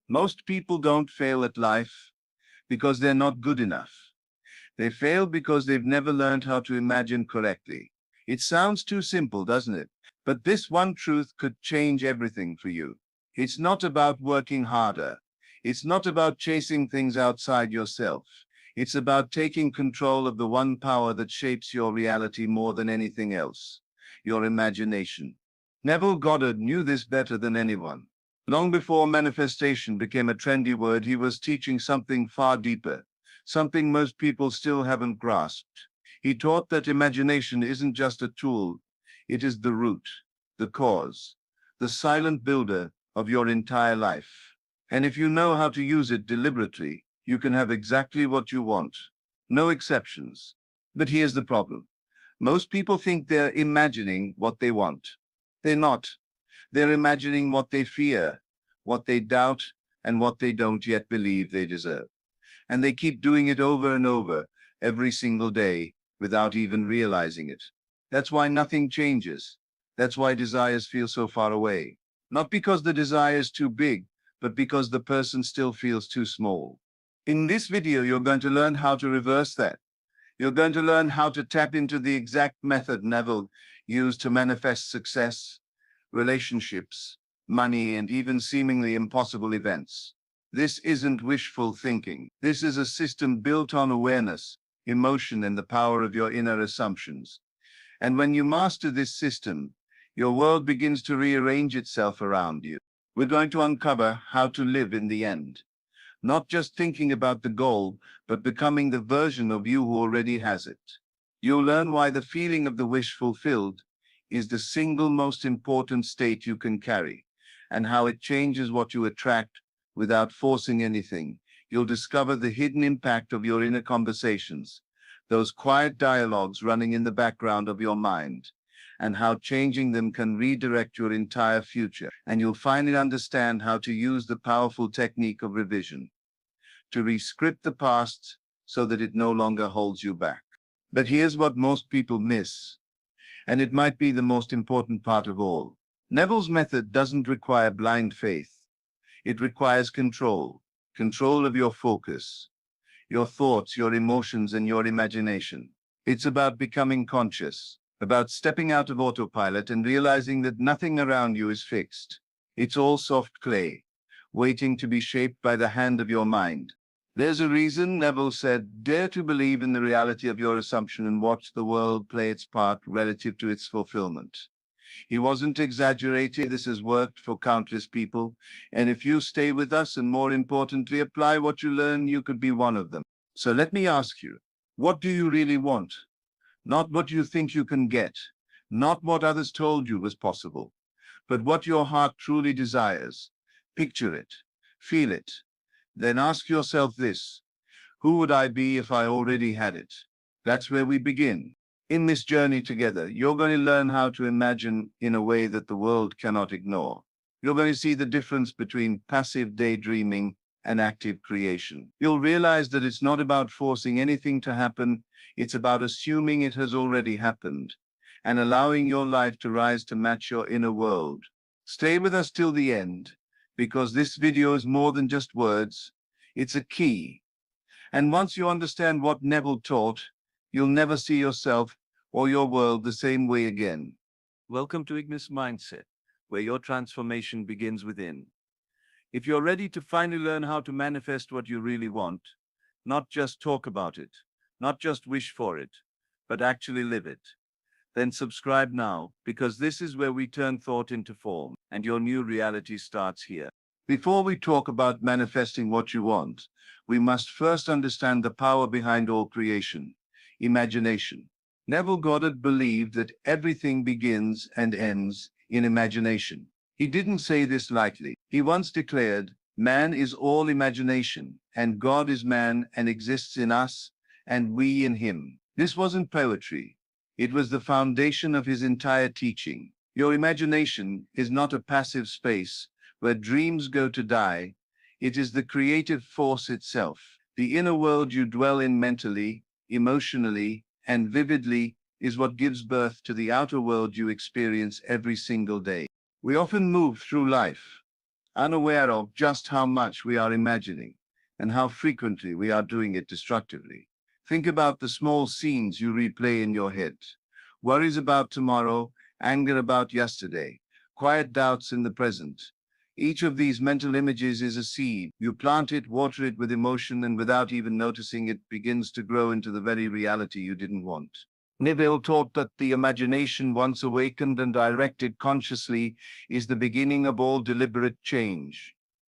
Most people don't fail at life because they're not good enough. They fail because they've never learned how to imagine correctly. It sounds too simple, doesn't it? But this one truth could change everything for you. It's not about working harder. It's not about chasing things outside yourself. It's about taking control of the one power that shapes your reality more than anything else, your imagination. Neville Goddard knew this better than anyone. Long before manifestation became a trendy word, he was teaching something far deeper, something most people still haven't grasped. He taught that imagination isn't just a tool, it is the root, the cause, the silent builder of your entire life. And if you know how to use it deliberately, you can have exactly what you want. No exceptions. But here's the problem. Most people think they're imagining what they want. They're not. They're imagining what they fear, what they doubt, and what they don't yet believe they deserve. And they keep doing it over and over, every single day, without even realizing it. That's why nothing changes. That's why desires feel so far away. Not because the desire is too big, but because the person still feels too small. In this video, you're going to learn how to reverse that. You're going to learn how to tap into the exact method Neville used to manifest success, relationships, money, and even seemingly impossible events. This isn't wishful thinking. This is a system built on awareness, emotion, and the power of your inner assumptions. And when you master this system, your world begins to rearrange itself around you. We're going to uncover how to live in the end. Not just thinking about the goal, but becoming the version of you who already has it. You'll learn why the feeling of the wish fulfilled is the single most important state you can carry, and how it changes what you attract without forcing anything. You'll discover the hidden impact of your inner conversations, those quiet dialogues running in the background of your mind, and how changing them can redirect your entire future. And you'll finally understand how to use the powerful technique of revision to rescript the past so that it no longer holds you back. But here's what most people miss, and it might be the most important part of all. Neville's method doesn't require blind faith. It requires control, control of your focus, your thoughts, your emotions, and your imagination. It's about becoming conscious, about stepping out of autopilot and realizing that nothing around you is fixed. It's all soft clay, waiting to be shaped by the hand of your mind. There's a reason Neville said, dare to believe in the reality of your assumption and watch the world play its part relative to its fulfillment. He wasn't exaggerating. This has worked for countless people. And if you stay with us and, more importantly, apply what you learn, you could be one of them. So let me ask you, what do you really want? Not what you think you can get, not what others told you was possible, but what your heart truly desires. Picture it, feel it. Then ask yourself this: who would I be if I already had it? That's where we begin. In this journey together, you're going to learn how to imagine in a way that the world cannot ignore. You're going to see the difference between passive daydreaming and active creation. You'll realize that it's not about forcing anything to happen, it's about assuming it has already happened and allowing your life to rise to match your inner world. Stay with us till the end, because this video is more than just words, it's a key. And once you understand what Neville taught, you'll never see yourself or your world the same way again. Welcome to Ignis Mindset, where your transformation begins within. If you're ready to finally learn how to manifest what you really want, not just talk about it, not just wish for it, but actually live it, then subscribe now, because this is where we turn thought into form, and your new reality starts here. Before we talk about manifesting what you want, we must first understand the power behind all creation: imagination. Neville Goddard believed that everything begins and ends in imagination. He didn't say this lightly. He once declared, man is all imagination, and God is man and exists in us, and we in him. This wasn't poetry. It was the foundation of his entire teaching. Your imagination is not a passive space where dreams go to die. It is the creative force itself. The inner world you dwell in mentally, emotionally, and vividly is what gives birth to the outer world you experience every single day. We often move through life, unaware of just how much we are imagining and how frequently we are doing it destructively. Think about the small scenes you replay in your head. Worries about tomorrow, anger about yesterday, quiet doubts in the present. Each of these mental images is a seed. You plant it, water it with emotion, and without even noticing it begins to grow into the very reality you didn't want. Neville taught that the imagination, once awakened and directed consciously, is the beginning of all deliberate change.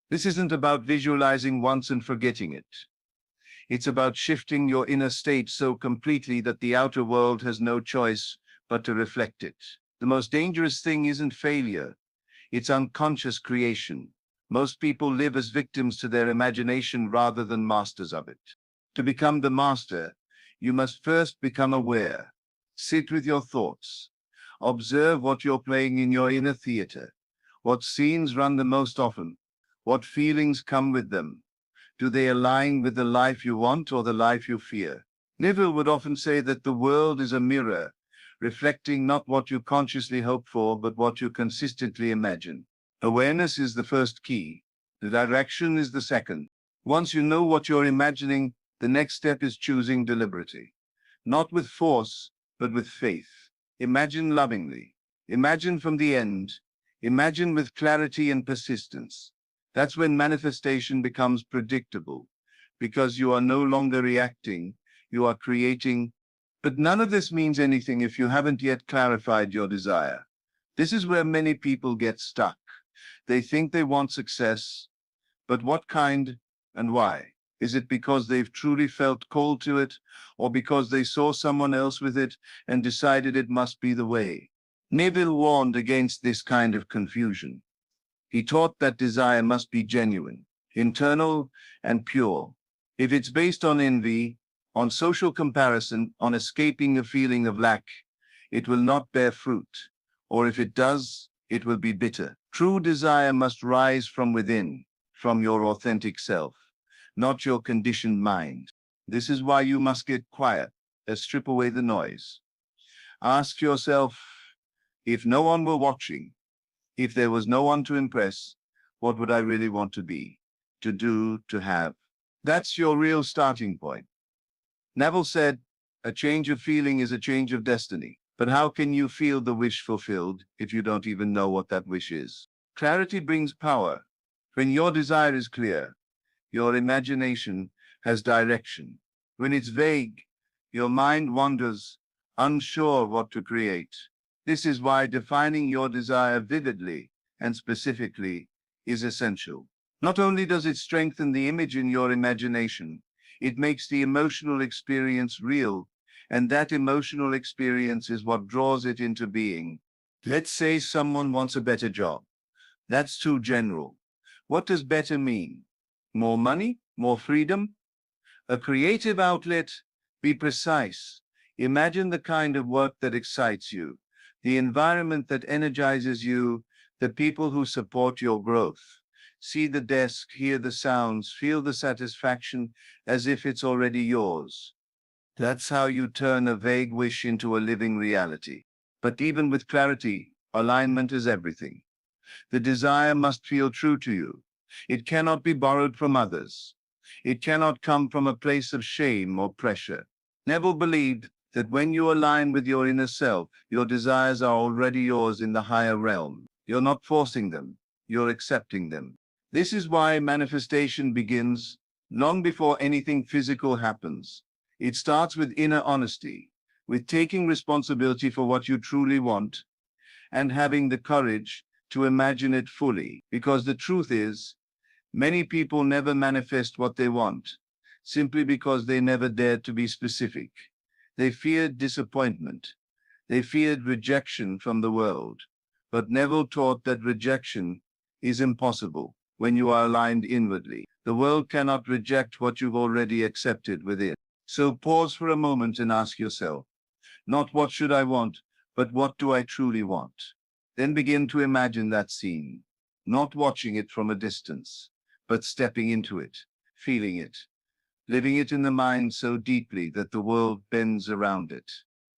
This isn't about visualizing once and forgetting it. It's about shifting your inner state so completely that the outer world has no choice but to reflect it. The most dangerous thing isn't failure, it's unconscious creation. Most people live as victims to their imagination rather than masters of it. To become the master, you must first become aware. Sit with your thoughts. Observe what you're playing in your inner theater. What scenes run the most often? What feelings come with them? Do they align with the life you want or the life you fear? Neville would often say that the world is a mirror, reflecting not what you consciously hope for, but what you consistently imagine. Awareness is the first key. The direction is the second. Once you know what you're imagining, the next step is choosing deliberately. Not with force, but with faith. Imagine lovingly. Imagine from the end. Imagine with clarity and persistence. That's when manifestation becomes predictable, because you are no longer reacting, you are creating. But none of this means anything if you haven't yet clarified your desire. This is where many people get stuck. They think they want success, but what kind and why? Is it because they've truly felt called to it, or because they saw someone else with it and decided it must be the way? Neville warned against this kind of confusion. He taught that desire must be genuine, internal, and pure. If it's based on envy, on social comparison, on escaping a feeling of lack, it will not bear fruit. Or if it does, it will be bitter. True desire must rise from within, from your authentic self, not your conditioned mind. This is why you must get quiet and strip away the noise. Ask yourself, if no one were watching, if there was no one to impress, what would I really want to be, to do, to have? That's your real starting point. Neville said, a change of feeling is a change of destiny. But how can you feel the wish fulfilled if you don't even know what that wish is? Clarity brings power. When your desire is clear, your imagination has direction. When it's vague, your mind wanders, unsure what to create. This is why defining your desire vividly and specifically is essential. Not only does it strengthen the image in your imagination, it makes the emotional experience real, and that emotional experience is what draws it into being. Let's say someone wants a better job. That's too general. What does better mean? More money? More freedom? A creative outlet? Be precise. Imagine the kind of work that excites you, the environment that energizes you, the people who support your growth. See the desk, hear the sounds, feel the satisfaction as if it's already yours. That's how you turn a vague wish into a living reality. But even with clarity, alignment is everything. The desire must feel true to you. It cannot be borrowed from others. It cannot come from a place of shame or pressure. Neville believed that when you align with your inner self, your desires are already yours in the higher realm. You're not forcing them, you're accepting them. This is why manifestation begins long before anything physical happens. It starts with inner honesty, with taking responsibility for what you truly want and having the courage to imagine it fully. Because the truth is, many people never manifest what they want, simply because they never dared to be specific. They feared disappointment. They feared rejection from the world. But Neville taught that rejection is impossible when you are aligned inwardly. The world cannot reject what you've already accepted within. So pause for a moment and ask yourself, not what should I want, but what do I truly want? Then begin to imagine that scene, not watching it from a distance, but stepping into it, feeling it, living it in the mind so deeply that the world bends around it.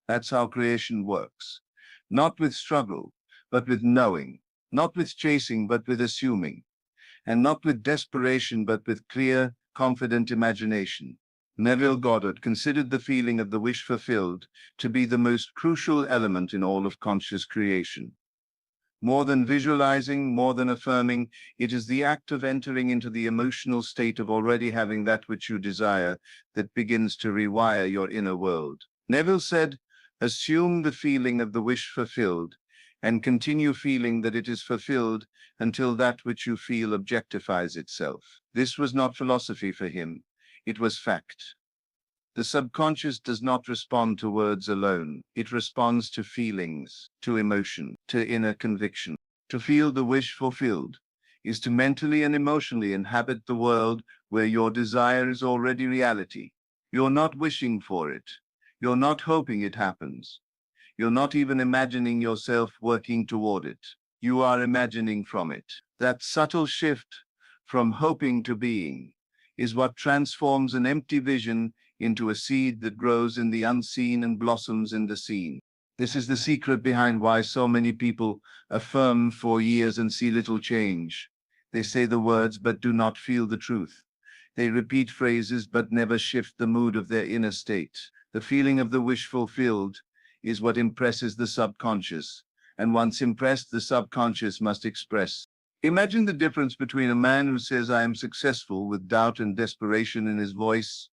That's how creation works. Not with struggle, but with knowing. Not with chasing, but with assuming. and not with desperation, but with clear, confident imagination. Neville Goddard considered the feeling of the wish fulfilled to be the most crucial element in all of conscious creation. More than visualizing, more than affirming, it is the act of entering into the emotional state of already having that which you desire that begins to rewire your inner world. Neville said, assume the feeling of the wish fulfilled and continue feeling that it is fulfilled until that which you feel objectifies itself. This was not philosophy for him, it was fact. The subconscious does not respond to words alone. It responds to feelings, to emotion, to inner conviction. To feel the wish fulfilled is to mentally and emotionally inhabit the world where your desire is already reality. You're not wishing for it. You're not hoping it happens. You're not even imagining yourself working toward it. You are imagining from it. That subtle shift from hoping to being is what transforms an empty vision into a seed that grows in the unseen and blossoms in the seen. This is the secret behind why so many people affirm for years and see little change. They say the words but do not feel the truth. They repeat phrases but never shift the mood of their inner state. The feeling of the wish fulfilled is what impresses the subconscious, and once impressed, the subconscious must express. Imagine the difference between a man who says, I am successful, with doubt and desperation in his voice,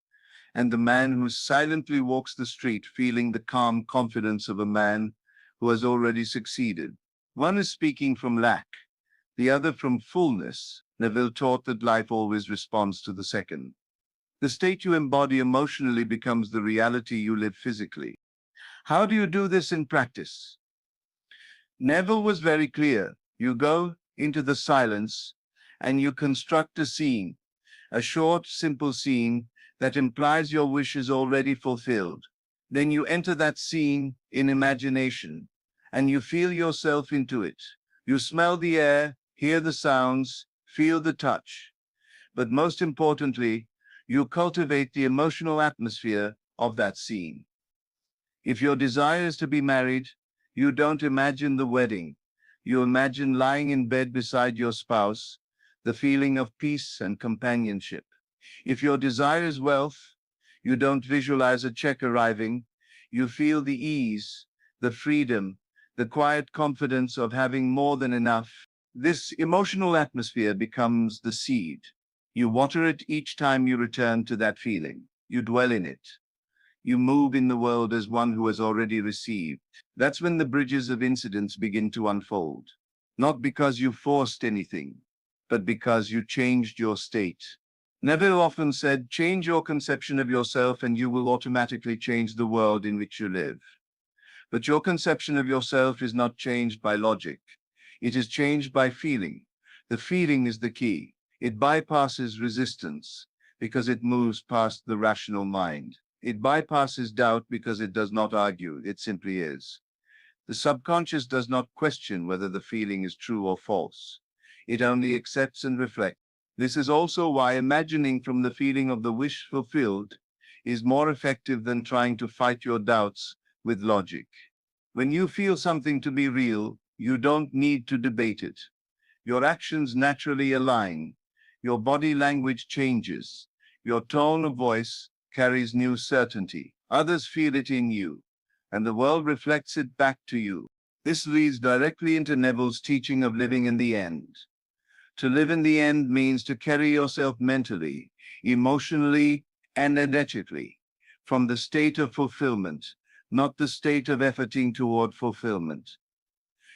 and the man who silently walks the street feeling the calm confidence of a man who has already succeeded. One is speaking from lack, the other from fullness. Neville taught that life always responds to the second. The state you embody emotionally becomes the reality you live physically. How do you do this in practice? Neville was very clear. You go into the silence and you construct a scene, a short, simple scene that implies your wish is already fulfilled. Then you enter that scene in imagination and you feel yourself into it. You smell the air, hear the sounds, feel the touch. But most importantly, you cultivate the emotional atmosphere of that scene. If your desire is to be married, you don't imagine the wedding. You imagine lying in bed beside your spouse, the feeling of peace and companionship. If your desire is wealth, you don't visualize a check arriving. You feel the ease, the freedom, the quiet confidence of having more than enough. This emotional atmosphere becomes the seed. You water it each time you return to that feeling. You dwell in it. You move in the world as one who has already received. That's when the bridges of incidents begin to unfold. Not because you forced anything, but because you changed your state. Neville often said, change your conception of yourself and you will automatically change the world in which you live. But your conception of yourself is not changed by logic. It is changed by feeling. The feeling is the key. It bypasses resistance because it moves past the rational mind. It bypasses doubt because it does not argue, it simply is. The subconscious does not question whether the feeling is true or false. It only accepts and reflects. This is also why imagining from the feeling of the wish fulfilled is more effective than trying to fight your doubts with logic. When you feel something to be real, you don't need to debate it. Your actions naturally align. Your body language changes. Your tone of voice carries new certainty. Others feel it in you, and the world reflects it back to you. This leads directly into Neville's teaching of living in the end. To live in the end means to carry yourself mentally, emotionally, and energetically from the state of fulfillment, not the state of efforting toward fulfillment.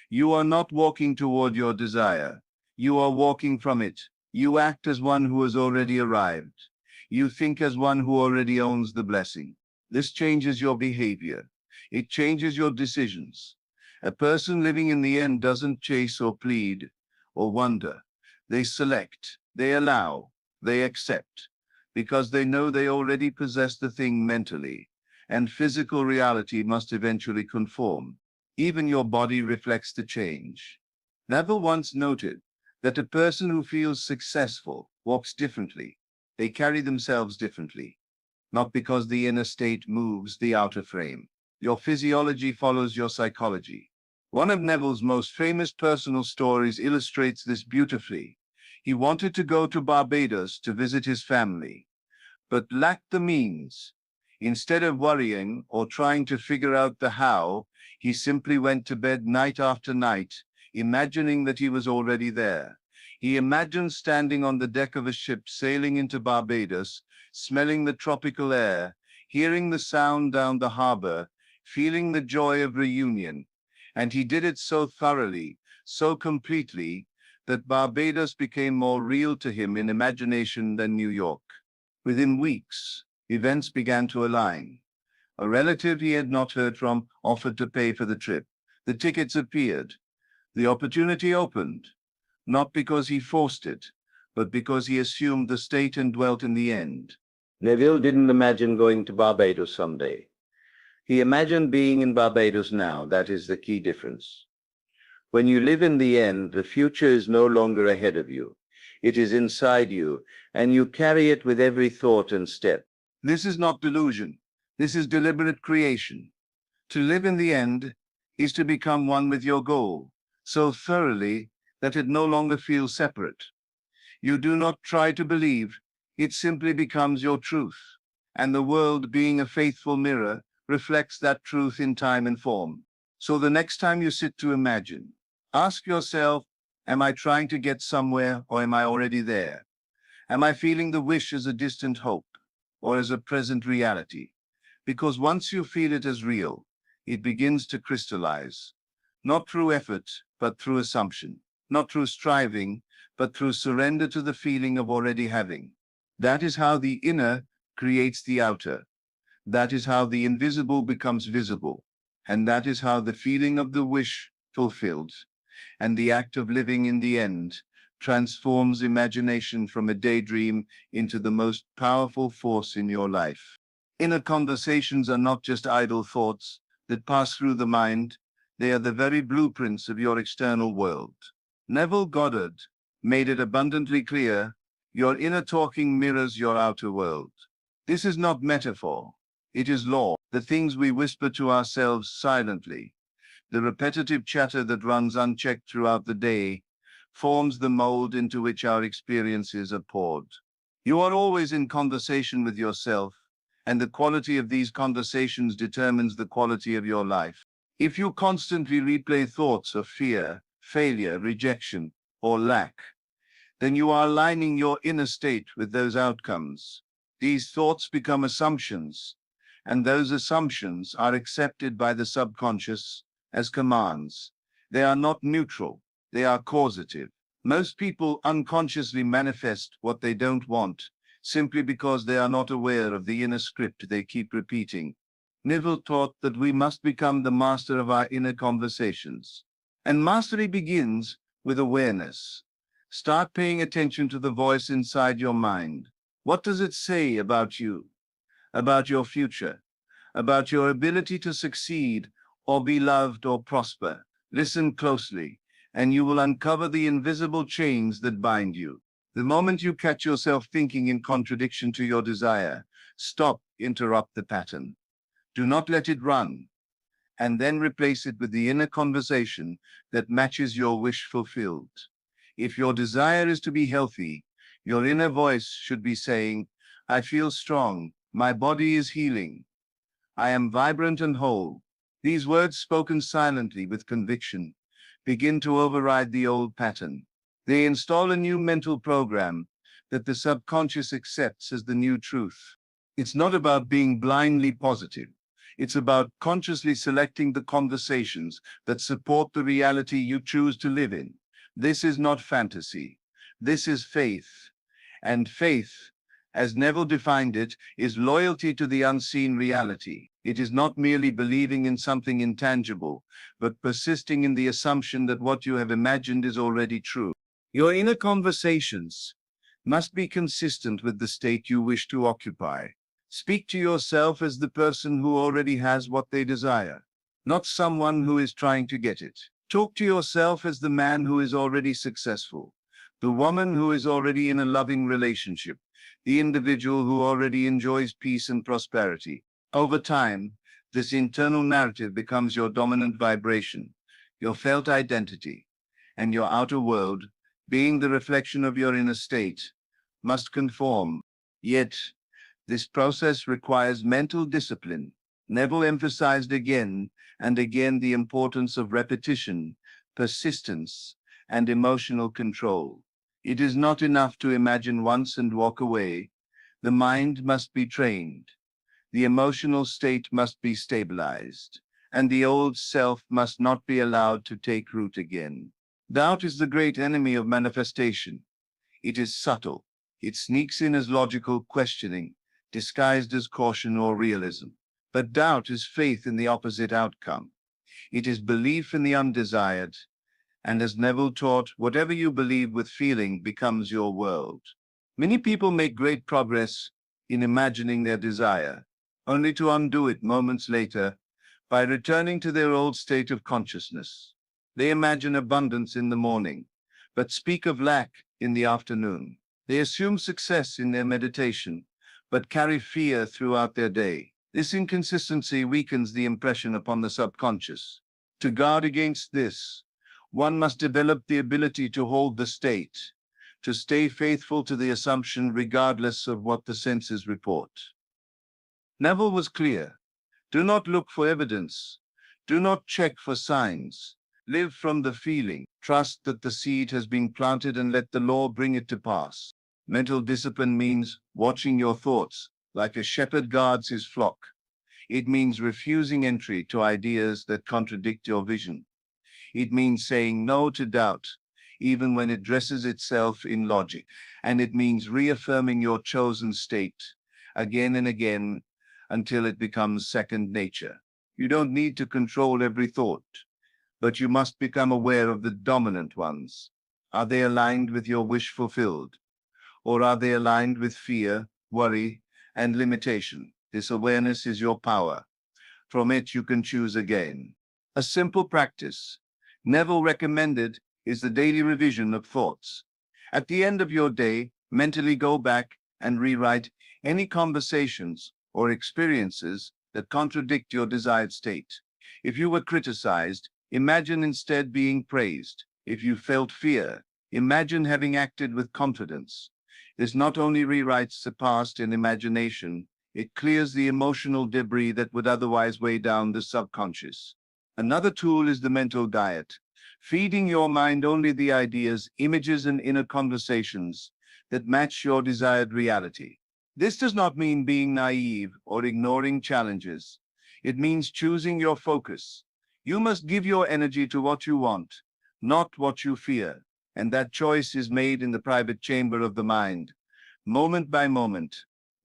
You are not walking toward your desire. You are walking from it. You act as one who has already arrived. You think as one who already owns the blessing. This changes your behavior. It changes your decisions. A person living in the end doesn't chase or plead or wonder. They select, they allow, they accept, because they know they already possess the thing mentally, and physical reality must eventually conform. Even your body reflects the change. Neville once noted that a person who feels successful walks differently. They carry themselves differently, not because the inner state moves the outer frame. Your physiology follows your psychology. One of Neville's most famous personal stories illustrates this beautifully. He wanted to go to Barbados to visit his family, but lacked the means. Instead of worrying or trying to figure out the how, he simply went to bed night after night, imagining that he was already there. He imagined standing on the deck of a ship sailing into Barbados, smelling the tropical air, hearing the sound down the harbor, feeling the joy of reunion. And he did it so thoroughly, so completely, that Barbados became more real to him in imagination than New York. Within weeks, events began to align. A relative he had not heard from offered to pay for the trip. The tickets appeared. The opportunity opened, not because he forced it, but because he assumed the state and dwelt in the end. Neville didn't imagine going to Barbados someday. He imagined being in Barbados now. That is the key difference. When you live in the end, the future is no longer ahead of you. It is inside you, and you carry it with every thought and step. This is not delusion. This is deliberate creation. To live in the end is to become one with your goal, so thoroughly that it no longer feels separate. You do not try to believe, it simply becomes your truth. And the world, being a faithful mirror, reflects that truth in time and form. So the next time you sit to imagine, ask yourself, am I trying to get somewhere, or am I already there? Am I feeling the wish as a distant hope, or as a present reality? Because once you feel it as real, it begins to crystallize, not through effort, but through assumption, not through striving, but through surrender to the feeling of already having. That is how the inner creates the outer. That is how the invisible becomes visible. And that is how the feeling of the wish fulfilled, and the act of living in the end, transforms imagination from a daydream into the most powerful force in your life. Inner conversations are not just idle thoughts that pass through the mind, they are the very blueprints of your external world. Neville Goddard made it abundantly clear, your inner talking mirrors your outer world. This is not metaphor, it is law. The things we whisper to ourselves silently, the repetitive chatter that runs unchecked throughout the day, forms the mold into which our experiences are poured. You are always in conversation with yourself, and the quality of these conversations determines the quality of your life. If you constantly replay thoughts of fear, failure, rejection, or lack, then you are aligning your inner state with those outcomes. These thoughts become assumptions, and those assumptions are accepted by the subconscious as commands. They are not neutral, they are causative. Most people unconsciously manifest what they don't want, simply because they are not aware of the inner script they keep repeating. Neville taught that we must become the master of our inner conversations. And mastery begins with awareness. Start paying attention to the voice inside your mind. What does it say about you, about your future, about your ability to succeed or be loved or prosper? Listen closely, and you will uncover the invisible chains that bind you. The moment you catch yourself thinking in contradiction to your desire, stop, interrupt the pattern. Do not let it run, and then replace it with the inner conversation that matches your wish fulfilled. If your desire is to be healthy, your inner voice should be saying, I feel strong, my body is healing, I am vibrant and whole. These words, spoken silently with conviction, begin to override the old pattern. They install a new mental program that the subconscious accepts as the new truth. It's not about being blindly positive. It's about consciously selecting the conversations that support the reality you choose to live in. This is not fantasy. This is faith. And faith, as Neville defined it, is loyalty to the unseen reality. It is not merely believing in something intangible, but persisting in the assumption that what you have imagined is already true. Your inner conversations must be consistent with the state you wish to occupy. Speak to yourself as the person who already has what they desire, not someone who is trying to get it. Talk to yourself as the man who is already successful, the woman who is already in a loving relationship, the individual who already enjoys peace and prosperity. Over time, this internal narrative becomes your dominant vibration, your felt identity, and your outer world being the reflection of your inner state, must conform. Yet, this process requires mental discipline. Neville emphasized again and again the importance of repetition, persistence, and emotional control. It is not enough to imagine once and walk away. The mind must be trained. The emotional state must be stabilized, and the old self must not be allowed to take root again. Doubt is the great enemy of manifestation. It is subtle. It sneaks in as logical questioning, disguised as caution or realism. But doubt is faith in the opposite outcome. It is belief in the undesired. And as Neville taught, whatever you believe with feeling becomes your world. Many people make great progress in imagining their desire, only to undo it moments later by returning to their old state of consciousness. They imagine abundance in the morning, but speak of lack in the afternoon. They assume success in their meditation, but carry fear throughout their day. This inconsistency weakens the impression upon the subconscious. To guard against this, one must develop the ability to hold the state, to stay faithful to the assumption regardless of what the senses report. Neville was clear. Do not look for evidence. Do not check for signs. Live from the feeling. Trust that the seed has been planted and let the law bring it to pass. Mental discipline means watching your thoughts like a shepherd guards his flock. It means refusing entry to ideas that contradict your vision. It means saying no to doubt, even when it dresses itself in logic. And it means reaffirming your chosen state again and again until it becomes second nature. You don't need to control every thought, but you must become aware of the dominant ones. Are they aligned with your wish fulfilled? Or are they aligned with fear, worry, and limitation? This awareness is your power. From it you can choose again. A simple practice Neville recommended is the daily revision of thoughts. At the end of your day, mentally go back and rewrite any conversations or experiences that contradict your desired state. If you were criticized, imagine instead being praised. If you felt fear, imagine having acted with confidence. This not only rewrites the past in imagination, it clears the emotional debris that would otherwise weigh down the subconscious. Another tool is the mental diet, feeding your mind only the ideas, images, and inner conversations that match your desired reality. This does not mean being naive or ignoring challenges. It means choosing your focus. You must give your energy to what you want, not what you fear. And that choice is made in the private chamber of the mind, moment by moment.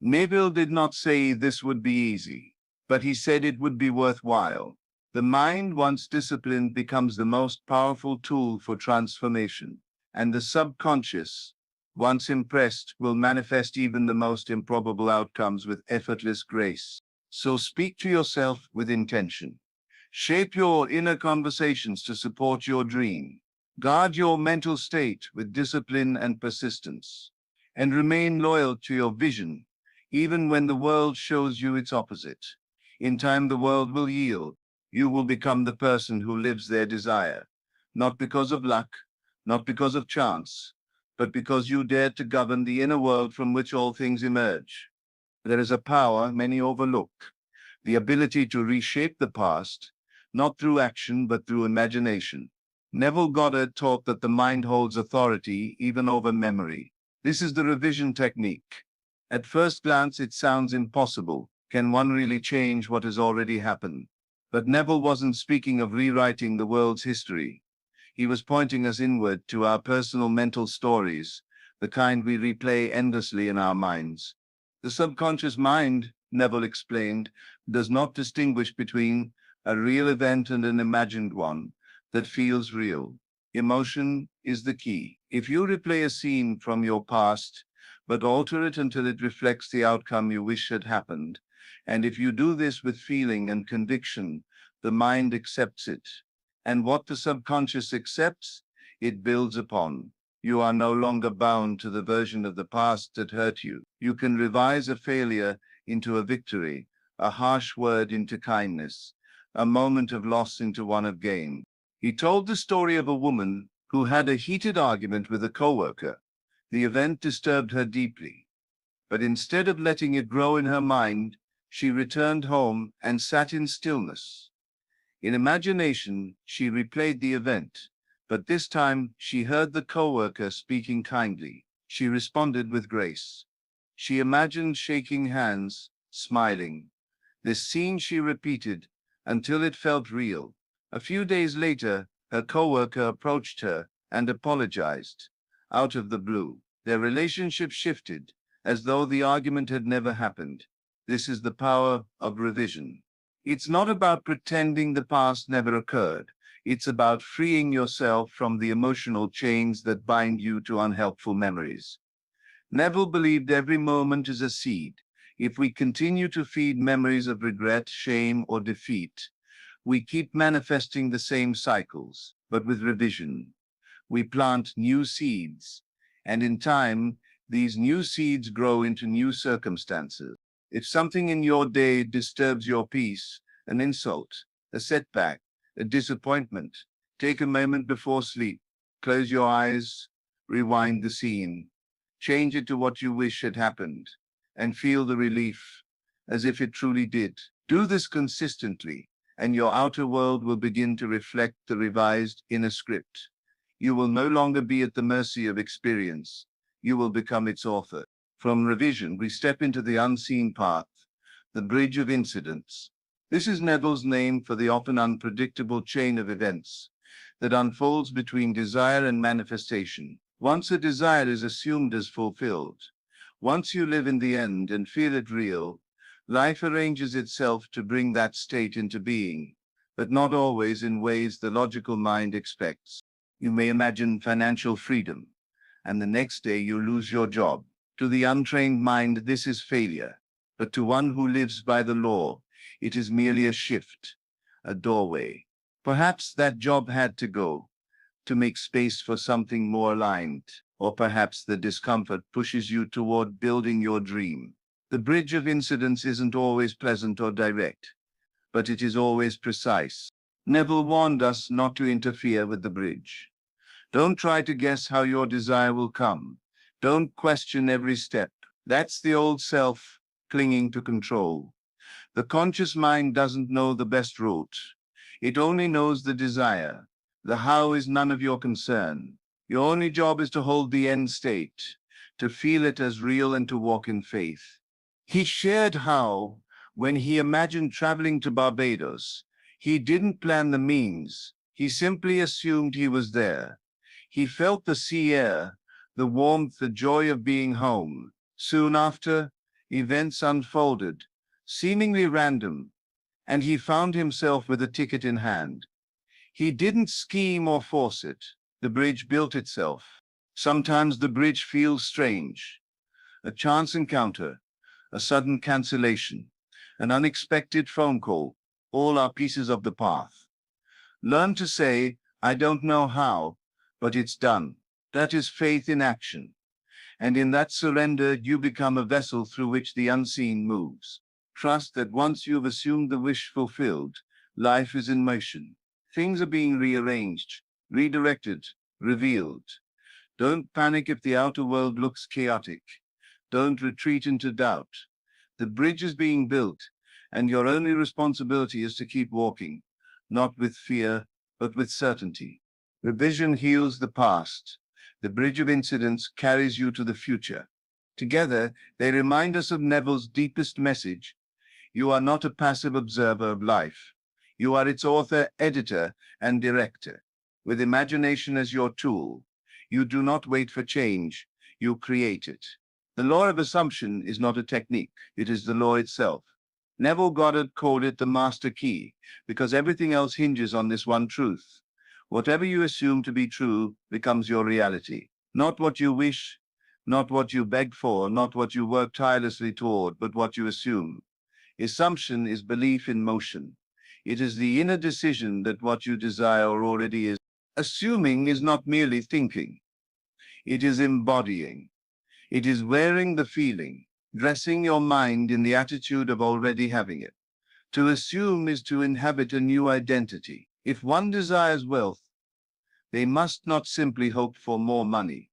Neville did not say this would be easy, but he said it would be worthwhile. The mind, once disciplined, becomes the most powerful tool for transformation, and the subconscious, once impressed, will manifest even the most improbable outcomes with effortless grace. So speak to yourself with intention. Shape your inner conversations to support your dream. Guard your mental state with discipline and persistence, and remain loyal to your vision, even when the world shows you its opposite. In time, the world will yield. You will become the person who lives their desire, not because of luck, not because of chance, but because you dared to govern the inner world from which all things emerge. There is a power many overlook, the ability to reshape the past, not through action, but through imagination. Neville Goddard taught that the mind holds authority even over memory. This is the revision technique. At first glance, it sounds impossible. Can one really change what has already happened? But Neville wasn't speaking of rewriting the world's history. He was pointing us inward to our personal mental stories, the kind we replay endlessly in our minds. The subconscious mind, Neville explained, does not distinguish between a real event and an imagined one that feels real. Emotion is the key. If you replay a scene from your past, but alter it until it reflects the outcome you wish had happened, and if you do this with feeling and conviction, the mind accepts it. And what the subconscious accepts, it builds upon. You are no longer bound to the version of the past that hurt you. You can revise a failure into a victory, a harsh word into kindness, a moment of loss into one of gain. He told the story of a woman who had a heated argument with a coworker. The event disturbed her deeply, but instead of letting it grow in her mind, she returned home and sat in stillness. In imagination, she replayed the event, but this time she heard the coworker speaking kindly. She responded with grace. She imagined shaking hands, smiling. This scene she repeated until it felt real. A few days later, her coworker approached her and apologized. Out of the blue, their relationship shifted, as though the argument had never happened. This is the power of revision. It's not about pretending the past never occurred. It's about freeing yourself from the emotional chains that bind you to unhelpful memories. Neville believed every moment is a seed. If we continue to feed memories of regret, shame, or defeat, we keep manifesting the same cycles. But with revision, we plant new seeds, and in time, these new seeds grow into new circumstances. If something in your day disturbs your peace, an insult, a setback, a disappointment, take a moment before sleep, close your eyes, rewind the scene, change it to what you wish had happened, and feel the relief as if it truly did. Do this consistently, and your outer world will begin to reflect the revised inner script. You will no longer be at the mercy of experience. You will become its author. From revision, we step into the unseen path, the bridge of incidents. This is Neville's name for the often unpredictable chain of events that unfolds between desire and manifestation. Once a desire is assumed as fulfilled, once you live in the end and feel it real, life arranges itself to bring that state into being, but not always in ways the logical mind expects. You may imagine financial freedom, and the next day you lose your job. To the untrained mind, this is failure, but to one who lives by the law, it is merely a shift, a doorway. Perhaps that job had to go to make space for something more aligned, or perhaps the discomfort pushes you toward building your dream. The bridge of incidents isn't always pleasant or direct, but it is always precise. Neville warned us not to interfere with the bridge. Don't try to guess how your desire will come. Don't question every step. That's the old self clinging to control. The conscious mind doesn't know the best route. It only knows the desire. The how is none of your concern. Your only job is to hold the end state, to feel it as real and to walk in faith. He shared how, when he imagined traveling to Barbados, he didn't plan the means. He simply assumed he was there. He felt the sea air, the warmth, the joy of being home. Soon after, events unfolded, seemingly random, and he found himself with a ticket in hand. He didn't scheme or force it. The bridge built itself. Sometimes the bridge feels strange. A chance encounter, a sudden cancellation, an unexpected phone call, all are pieces of the path. Learn to say, I don't know how, but it's done. That is faith in action. And in that surrender, you become a vessel through which the unseen moves. Trust that once you've assumed the wish fulfilled, life is in motion. Things are being rearranged, redirected, revealed. Don't panic if the outer world looks chaotic. Don't retreat into doubt. The bridge is being built, and your only responsibility is to keep walking, not with fear, but with certainty. Revision heals the past. The bridge of incidents carries you to the future. Together, they remind us of Neville's deepest message. You are not a passive observer of life. You are its author, editor, and director. With imagination as your tool, you do not wait for change, you create it. The law of assumption is not a technique, it is the law itself. Neville Goddard called it the master key, because everything else hinges on this one truth. Whatever you assume to be true becomes your reality. Not what you wish, not what you beg for, not what you work tirelessly toward, but what you assume. Assumption is belief in motion. It is the inner decision that what you desire already is. Assuming is not merely thinking. It is embodying. It is wearing the feeling, dressing your mind in the attitude of already having it. To assume is to inhabit a new identity. If one desires wealth, They must not simply hope for more money.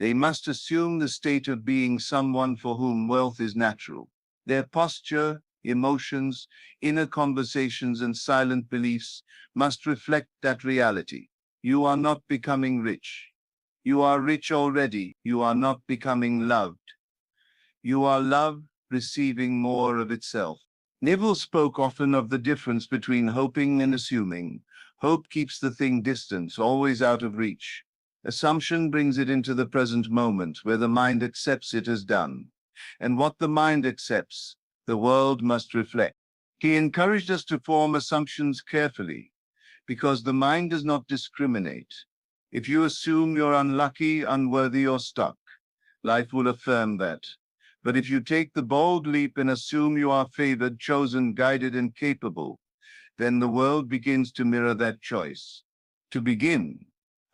They must assume the state of being someone for whom wealth is natural. Their posture, emotions, inner conversations, and silent beliefs must reflect that reality. You are not becoming rich. You are rich already. You are not becoming loved. You are love receiving more of itself. Neville spoke often of the difference between hoping and assuming. Hope keeps the thing distant, always out of reach. Assumption brings it into the present moment, where the mind accepts it as done. And what the mind accepts, the world must reflect. He encouraged us to form assumptions carefully, because the mind does not discriminate. If you assume you're unlucky, unworthy, or stuck, life will affirm that. But if you take the bold leap and assume you are favored, chosen, guided, and capable, then the world begins to mirror that choice. To begin,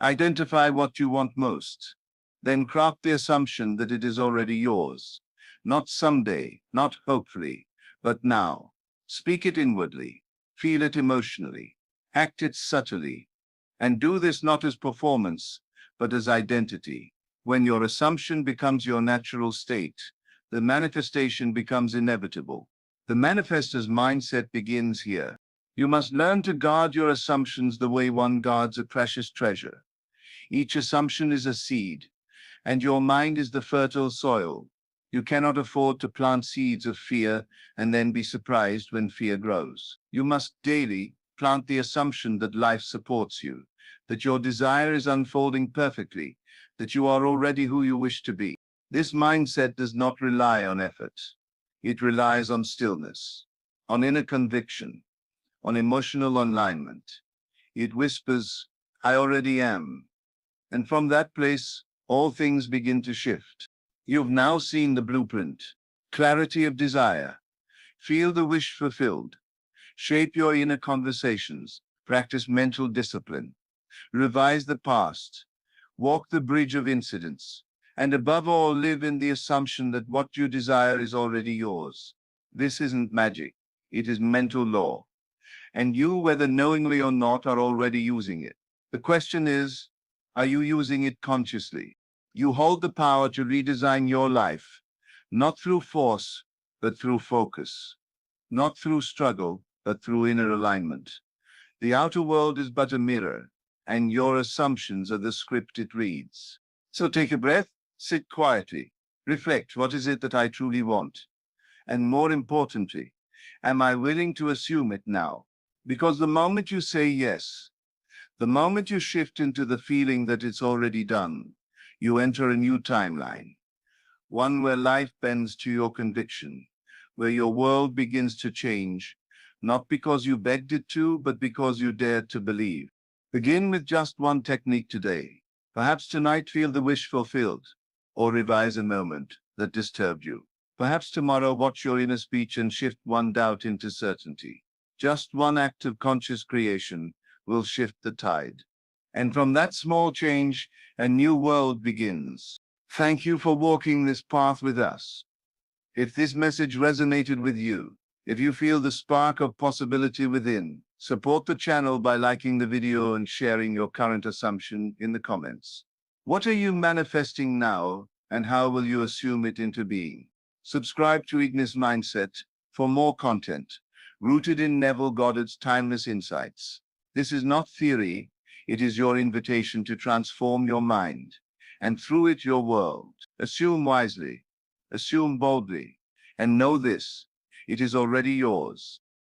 identify what you want most. Then craft the assumption that it is already yours. Not someday, not hopefully, but now. Speak it inwardly. Feel it emotionally. Act it subtly. And do this not as performance, but as identity. When your assumption becomes your natural state, the manifestation becomes inevitable. The manifestor's mindset begins here. You must learn to guard your assumptions the way one guards a precious treasure. Each assumption is a seed, and your mind is the fertile soil. You cannot afford to plant seeds of fear and then be surprised when fear grows. You must daily plant the assumption that life supports you, that your desire is unfolding perfectly, that you are already who you wish to be. This mindset does not rely on effort. It relies on stillness, on inner conviction, on emotional alignment. It whispers, I already am. And from that place, all things begin to shift. You've now seen the blueprint, clarity of desire. Feel the wish fulfilled. Shape your inner conversations. Practice mental discipline. Revise the past. Walk the bridge of incidents. And above all, live in the assumption that what you desire is already yours. This isn't magic. It is mental law. And you, whether knowingly or not, are already using it. The question is, are you using it consciously? You hold the power to redesign your life, not through force, but through focus. Not through struggle, but through inner alignment. The outer world is but a mirror, and your assumptions are the script it reads. So take a breath, sit quietly, reflect, what is it that I truly want? And more importantly, am I willing to assume it now? Because the moment you say yes, the moment you shift into the feeling that it's already done, you enter a new timeline. One where life bends to your conviction, where your world begins to change, not because you begged it to, but because you dared to believe. Begin with just one technique today. Perhaps tonight feel the wish fulfilled, or revise a moment that disturbed you. Perhaps tomorrow watch your inner speech and shift one doubt into certainty. Just one act of conscious creation will shift the tide. And from that small change, a new world begins. Thank you for walking this path with us. If this message resonated with you, if you feel the spark of possibility within, support the channel by liking the video and sharing your current assumption in the comments. What are you manifesting now, and how will you assume it into being? Subscribe to Ignis Mindset for more content, rooted in Neville Goddard's timeless insights. This is not theory, it is your invitation to transform your mind, and through it your world. Assume wisely, assume boldly, and know this, it is already yours.